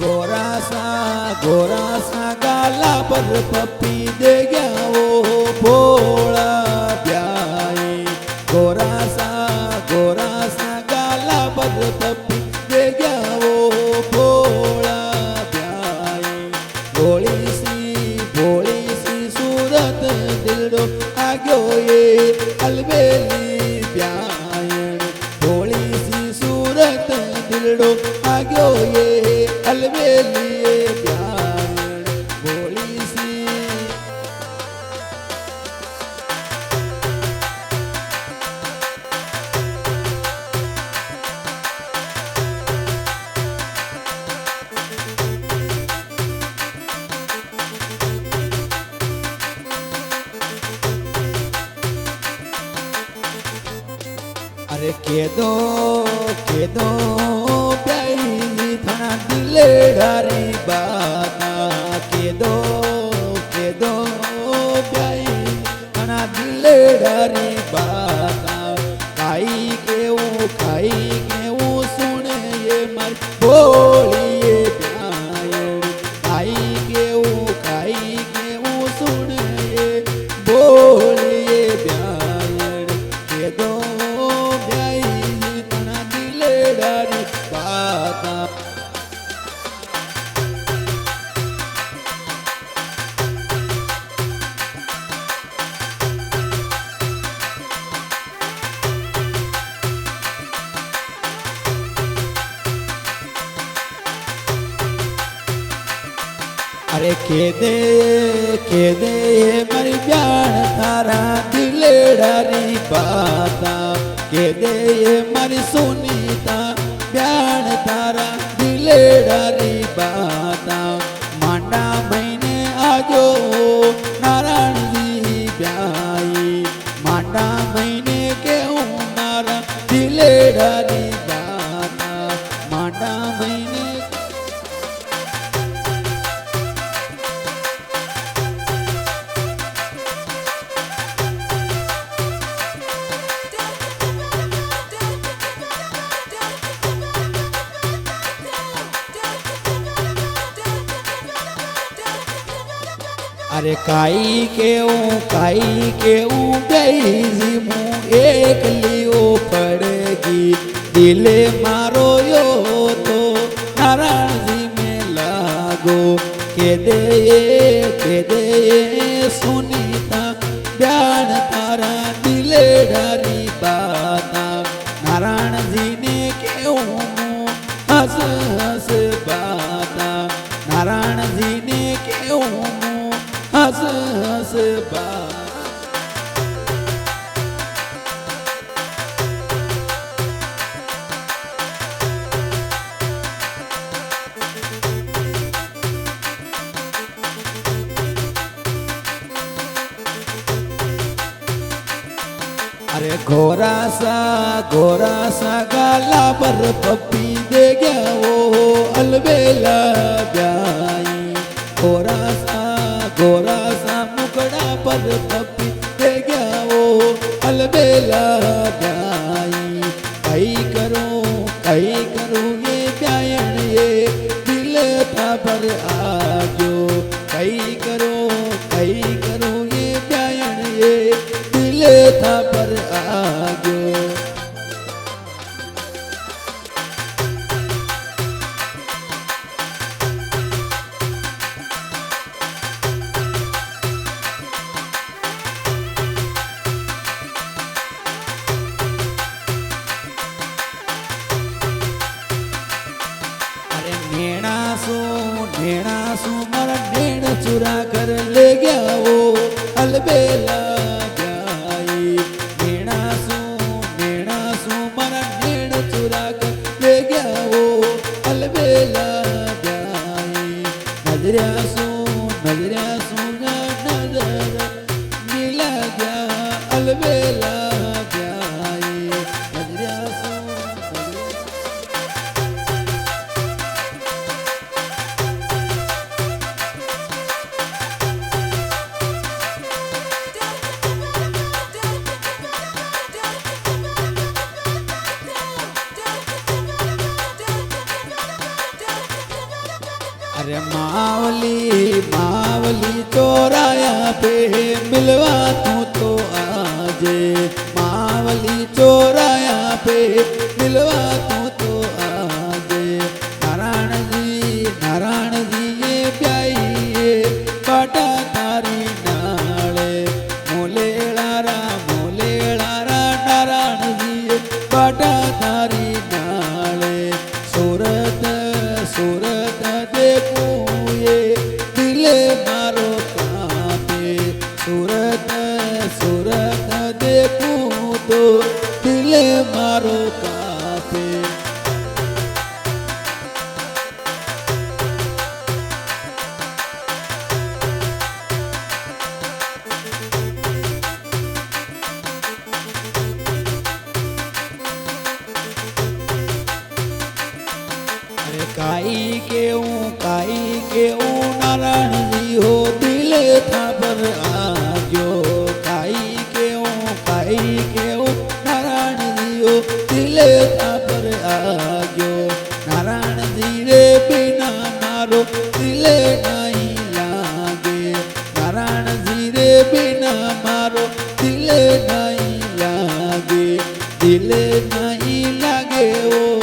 गोरा सा गाला पर पप्पी दे गया वो भोला ब्याई। गोरा सा गाला पर पप्पी दे गया वो भोला ब्याई। भोली सी सूरत दिलडो आग्यो ये अलबेली ब्यायण। भोली सी सूरत दिलडो आग्यो ये अलबेली ब्यायण। भोली सी अरे के दो प्यारी थाना दिले डारी बाता। के दो प्यारी थाना दिले डारी बाता। खाई केऊ सुने ये मर बोली ये ब्यायण। खाई केऊ सुने ये बोली ये ब्यायण। के दो अरे के दे मरी जान थारा दिले डारी बाता। के दे मरी सुनीता ब्यान थारा दिले डारी बाता। मांडा महीने आजो नारायण जी ब्याई। मांडा महीने केहू मारा दिले डारी बाता। मांडा महीने अरे काई केऊ गई मु एक लियो पड़ेगी। दिले मारो यो तो नारायण जी में लागो। के दे सुनीता ब्यान तारा दिले डारी बाता। नारायण जी ने केऊ हंस हंस बाता। नारायण जी ने केऊ हंस हंस बात। अरे गोरा सा गाला पर पप्पी दे गया वो अलबेला ब्याई। गोरा सा मुकड़ा पर पप्पी दे गया वो अलबेला ब्याई। कई करूँ ये ब्यायण ये दिल था पर आजो। कई करूँ ये ब्यायण ये दिल था पर आजो। नेणा सू मरा नेण चुरा कर ले गया वो अलबेला ब्याई। नेणा सू मरा नेण चुरा कर ले गया वो अलबेला ब्याई। नजरिया सू नजर मिला गया अलबेला ब्याई। नजरिया सू अरे मावली मावली चौराया पे मिलवा तू तो आजे मावली चौराया पे मिलवा तू तो आजे नारायण जी ये प्याई काटा तारी नाले मोलेलारा नारायण जी ये काटा तारी नाले सूरत देखूं ये दिले मारो कांपे सूरत देखूं तो दिले मारो कांपे काई के नारायण जी हो दिल था पर आजो काई के नारायण जी हो दिल था पर आजो नारायण जी रे बिना मारो दिल नहीं लागे नारायण जी रे बिना मारो दिल नहीं लागे ओ